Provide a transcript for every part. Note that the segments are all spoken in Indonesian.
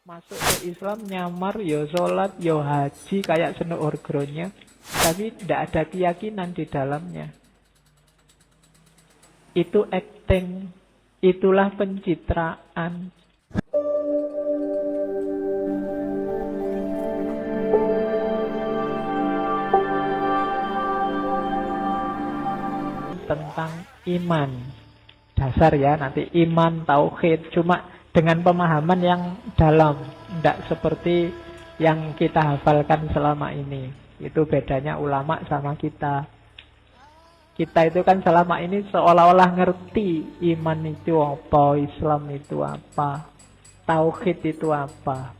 Masuk ke Islam nyamar, yo sholat, yo haji kayak seno orgronya, tapi tidak ada keyakinan di dalamnya. Itu acting, itulah pencitraan. Tentang iman dasar ya, nanti iman, tauhid, cuma dengan pemahaman yang dalam, tidak seperti yang kita hafalkan selama ini. Itu bedanya ulama sama kita. Kita itu kan selama ini seolah-olah ngerti iman itu apa, Islam itu apa, tauhid itu apa.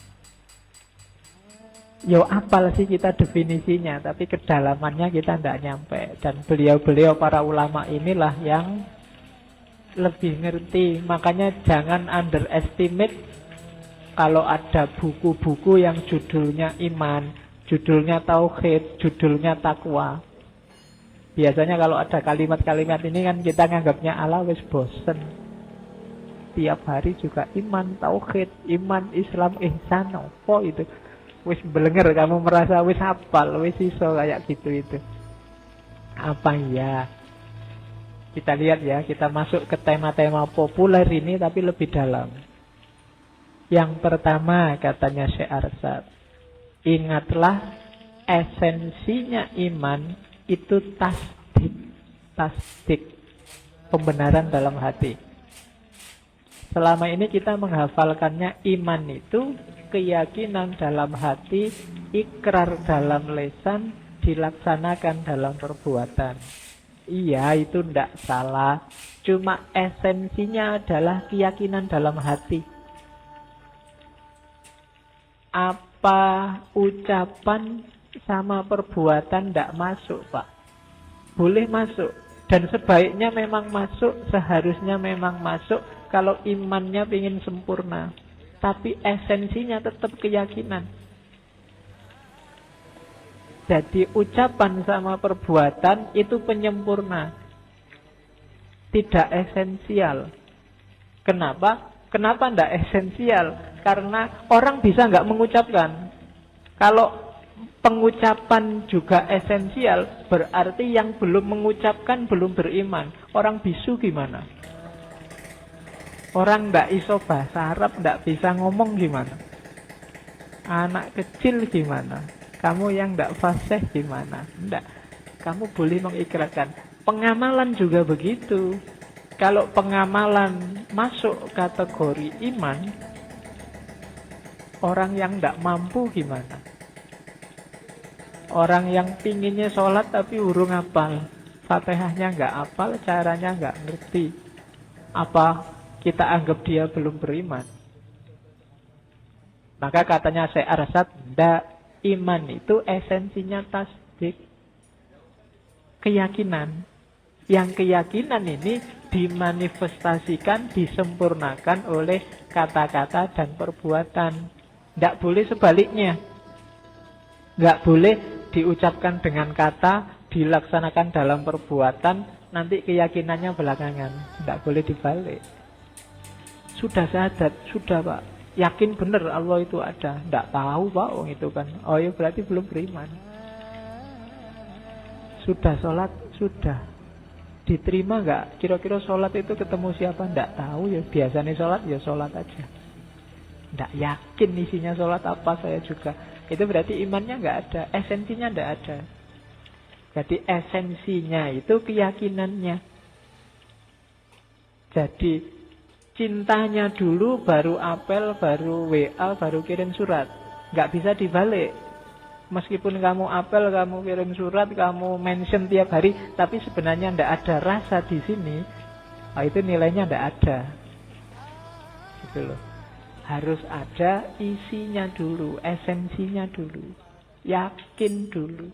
Yo apal sih kita definisinya, tapi kedalamannya kita tidak nyampe. Dan beliau-beliau para ulama inilah yang lebih ngerti. Makanya jangan underestimate kalau ada buku-buku yang judulnya iman, judulnya tauhid, judulnya takwa. Biasanya kalau ada kalimat-kalimat ini kan kita nganggapnya ala wis bosen. Tiap hari juga iman, tauhid, iman, Islam, ihsan, apa itu? Wis belenger, kamu merasa wis hafal, wis iso kayak gitu itu. Apa ya? Kita lihat ya, kita masuk ke tema-tema populer ini tapi lebih dalam. Yang pertama katanya Syekh Arsad, ingatlah esensinya iman itu tasdik, pembenaran dalam hati. Selama ini kita menghafalkannya iman itu keyakinan dalam hati, ikrar dalam lisan, dilaksanakan dalam perbuatan. Iya, itu tidak salah. Cuma esensinya adalah keyakinan dalam hati. Apa ucapan sama perbuatan tidak masuk, Pak? Boleh masuk. Dan sebaiknya memang masuk, seharusnya memang masuk kalau imannya ingin sempurna. Tapi esensinya tetap keyakinan. Jadi ucapan sama perbuatan itu penyempurna, tidak esensial. Kenapa? Kenapa tidak esensial? Karena orang bisa nggak mengucapkan. Kalau pengucapan juga esensial, berarti yang belum mengucapkan belum beriman. Orang bisu gimana? Orang nggak iso bahasa Arab, nggak bisa ngomong gimana? Anak kecil gimana? Kamu yang tidak fasih gimana? Tidak. Kamu boleh mengikrarkan. Pengamalan juga begitu. Kalau pengamalan masuk kategori iman, orang yang tidak mampu gimana? Orang yang pinginnya sholat tapi urung hafal, Fatihahnya nggak hafal, caranya nggak ngerti. Apa kita anggap dia belum beriman? Maka katanya Syekh Arsad, tidak. Iman itu esensinya tasdik, keyakinan. Yang keyakinan ini dimanifestasikan, disempurnakan oleh kata-kata dan perbuatan. Tidak boleh sebaliknya. Tidak boleh diucapkan dengan kata, dilaksanakan dalam perbuatan, nanti keyakinannya belakangan. Tidak boleh dibalik. Sudah syahadat, sudah Pak. Yakin benar Allah itu ada. Tidak tahu Pak, itu kan. Oh ya berarti belum beriman. Sudah sholat, sudah. Diterima nggak? Kira-kira sholat itu ketemu siapa? Tidak tahu ya. Biasanya sholat ya sholat aja. Tidak yakin isinya sholat apa saya juga. Itu berarti imannya nggak ada. Esensinya tidak ada. Jadi esensinya itu keyakinannya. Jadi cintanya dulu, baru apel, baru WA, baru kirim surat. Nggak bisa dibalik. Meskipun kamu apel, kamu kirim surat, kamu mention tiap hari, tapi sebenarnya nggak ada rasa di sini, itu nilainya nggak ada. Gitu loh. Harus ada isinya dulu, esensinya dulu, yakin dulu.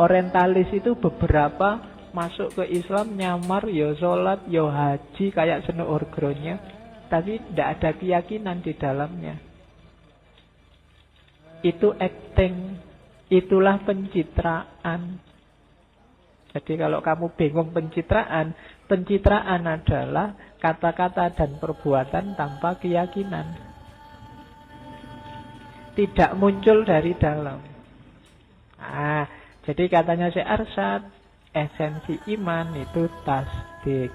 Orientalis itu beberapa masuk ke Islam nyamar, yo sholat, yo haji kayak seno orgronya, tapi tidak ada keyakinan di dalamnya. Itu acting, itulah pencitraan. Jadi kalau kamu bingung pencitraan, pencitraan adalah kata-kata dan perbuatan tanpa keyakinan. tidak muncul dari dalam. Nah, jadi katanya Syekh Arsyad, esensi iman itu tasdik.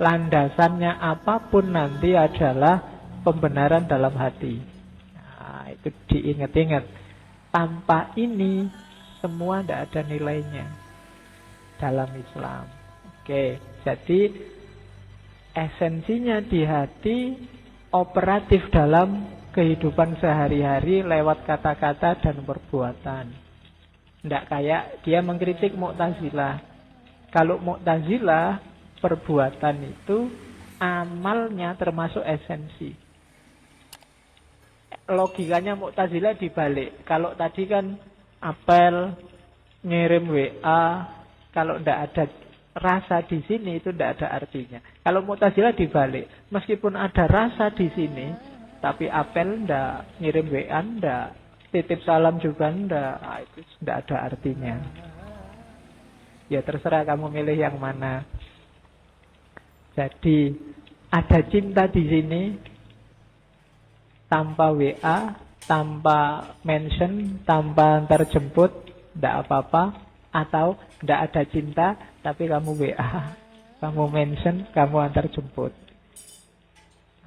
Landasannya apapun nanti adalah pembenaran dalam hati. Nah, itu diingat-ingat. Tanpa ini semua tidak ada nilainya dalam Islam. Oke, jadi esensinya di hati, operatif dalam kehidupan sehari-hari lewat kata-kata dan perbuatan. Tidak kayak dia mengkritik Mu'tazilah. Kalau Mu'tazilah, perbuatan itu amalnya termasuk esensi. Logikanya Mu'tazilah dibalik. Kalau tadi kan apel, ngirim WA, kalau tidak ada rasa di sini itu tidak ada artinya. Kalau Mu'tazilah dibalik, meskipun ada rasa di sini, tapi apel ndak, ngirim WA ndak, titip salam juga ndak, itu ndak ada artinya. Ya terserah kamu milih yang mana. Jadi ada cinta di sini tanpa WA, tanpa mention, tanpa antar jemput, ndak apa-apa. Atau ndak ada cinta tapi kamu WA, kamu mention, kamu antar jemput.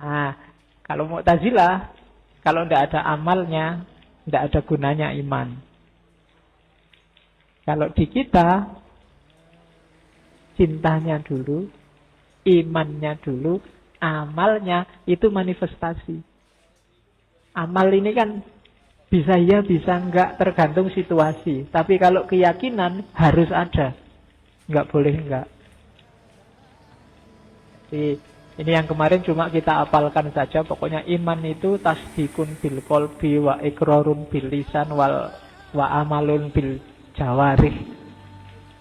Nah, kalau Mu'tazilah, kalau ndak ada amalnya, ndak ada gunanya iman. Kalau di kita, cintanya dulu, imannya dulu, amalnya itu manifestasi. Amal ini kan bisa iya, bisa enggak, tergantung situasi. Tapi kalau keyakinan harus ada. Enggak boleh enggak. Jadi ini yang kemarin cuma kita apalkan saja. Pokoknya iman itu tasdikun bil qalbi wa iqrarun bil lisan wa amalun bil jawarih.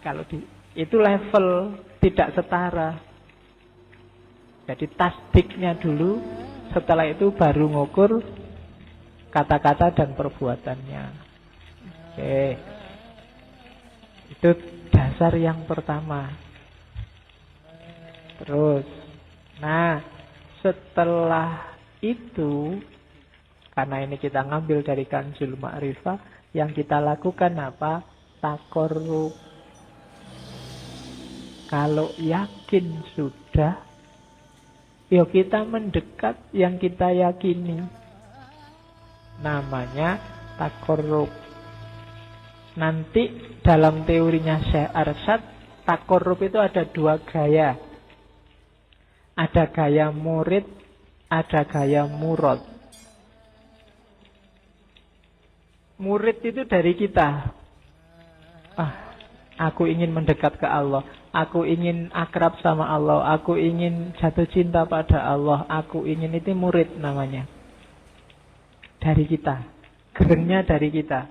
Kalau itu level tidak setara. Jadi tasdiknya dulu, setelah itu baru ngukur kata-kata dan perbuatannya. Oke. Itu dasar yang pertama. Terus, nah, setelah itu, karena ini kita ngambil dari Kanzul Ma'rifah, yang kita lakukan apa? Takorrub. Kalau yakin sudah, yuk kita mendekat yang kita yakini. Namanya takorrub. Nanti dalam teorinya Syekh Arsyad, takorrub itu ada dua gaya. Ada gaya murid, ada gaya murad. Murid itu dari kita. Aku ingin mendekat ke Allah. Aku ingin akrab sama Allah. Aku ingin jatuh cinta pada Allah. Aku ingin, itu murid namanya. Dari kita. Gerengnya dari kita.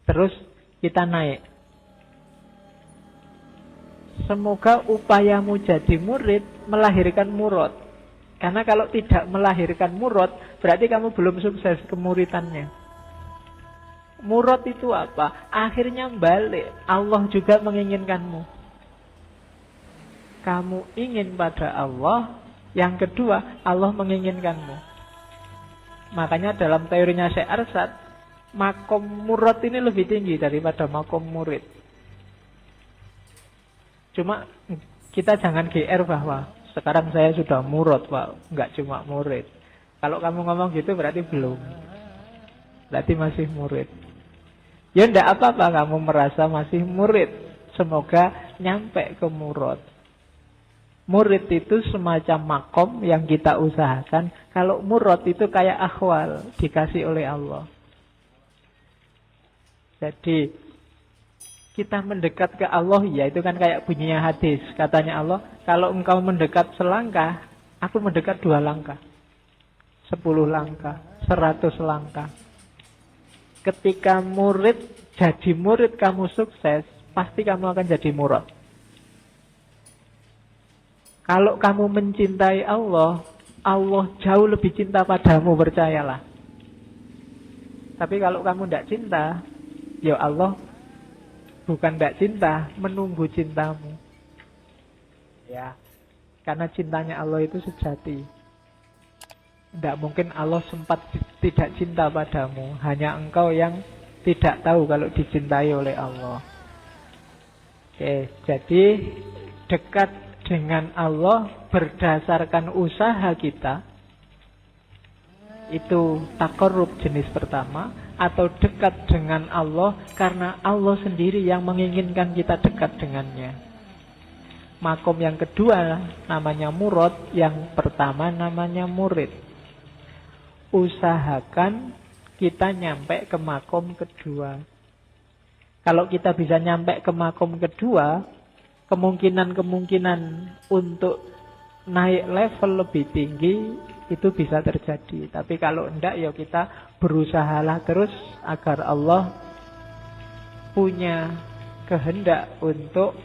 Terus kita naik. Semoga upayamu jadi murid melahirkan murad. Karena kalau tidak melahirkan murad, berarti kamu belum sukses kemuritannya. Murad itu apa? Akhirnya balik. Allah juga menginginkanmu. Kamu ingin pada Allah. Yang kedua, Allah menginginkanmu. Makanya dalam teorinya Syekh Arsyad, makom murad ini lebih tinggi daripada makom murid. Cuma kita jangan GR bahwa sekarang saya sudah murad, Pak. Enggak cuma murid. Kalau kamu ngomong gitu berarti belum. Berarti masih murid. Ya enggak apa-apa kamu merasa masih murid. Semoga nyampe ke murad. Murid itu semacam makom yang kita usahakan. Kalau murad itu kayak akhwal, dikasih oleh Allah. Jadi kita mendekat ke Allah, ya itu kan kayak bunyinya hadis. Katanya Allah, kalau engkau mendekat selangkah, aku mendekat 2 langkah. 10 langkah, 100 langkah. Ketika jadi murid kamu sukses, pasti kamu akan jadi murad. Kalau kamu mencintai Allah, Allah jauh lebih cinta padamu, percayalah. Tapi kalau kamu tidak cinta, ya Allah bukan tidak cinta, menunggu cintamu. Ya, karena cintanya Allah itu sejati. Tidak mungkin Allah sempat tidak cinta padamu. Hanya engkau yang tidak tahu kalau dicintai oleh Allah. Oke, jadi dekat dengan Allah berdasarkan usaha kita, itu taqarrub jenis pertama. Atau dekat dengan Allah karena Allah sendiri yang menginginkan kita dekat dengannya. Makom yang kedua namanya murad, yang pertama namanya murid. Usahakan kita nyampe ke makom kedua. Kalau kita bisa nyampe ke makom kedua, kemungkinan-kemungkinan untuk naik level lebih tinggi itu bisa terjadi. Tapi kalau enggak, ya kita berusahalah terus agar Allah punya kehendak untuk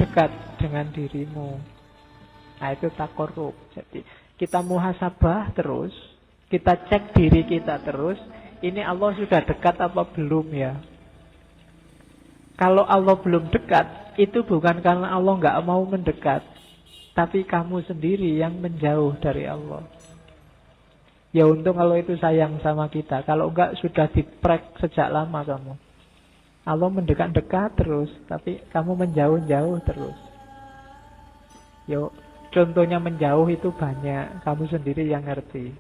dekat dengan dirimu. Nah, itu taqarrub. Jadi kita muhasabah terus, kita cek diri kita terus, ini Allah sudah dekat apa belum ya? Kalau Allah belum dekat, itu bukan karena Allah nggak mau mendekat, tapi kamu sendiri yang menjauh dari Allah. Ya untung kalau itu sayang sama kita. Kalau enggak sudah diprek sejak lama kamu. Allah mendekat-dekat terus, tapi kamu menjauh-jauh terus. Yo, contohnya menjauh itu banyak. Kamu sendiri yang ngerti.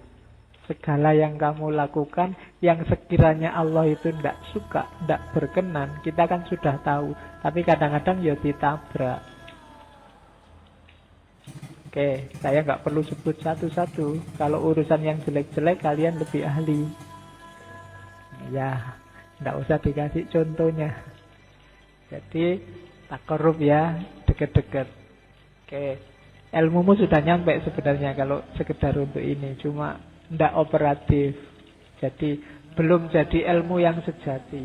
Segala yang kamu lakukan, yang sekiranya Allah itu tidak suka, tidak berkenan, kita kan sudah tahu. Tapi kadang-kadang ya ditabrak. Oke, saya nggak perlu sebut satu-satu. Kalau urusan yang jelek-jelek kalian lebih ahli. Ya, nggak usah dikasih contohnya. Jadi taqarrub ya, deket-deket. Oke, ilmumu sudah nyampe sebenarnya kalau sekedar untuk ini, cuma nggak operatif. Jadi belum jadi ilmu yang sejati.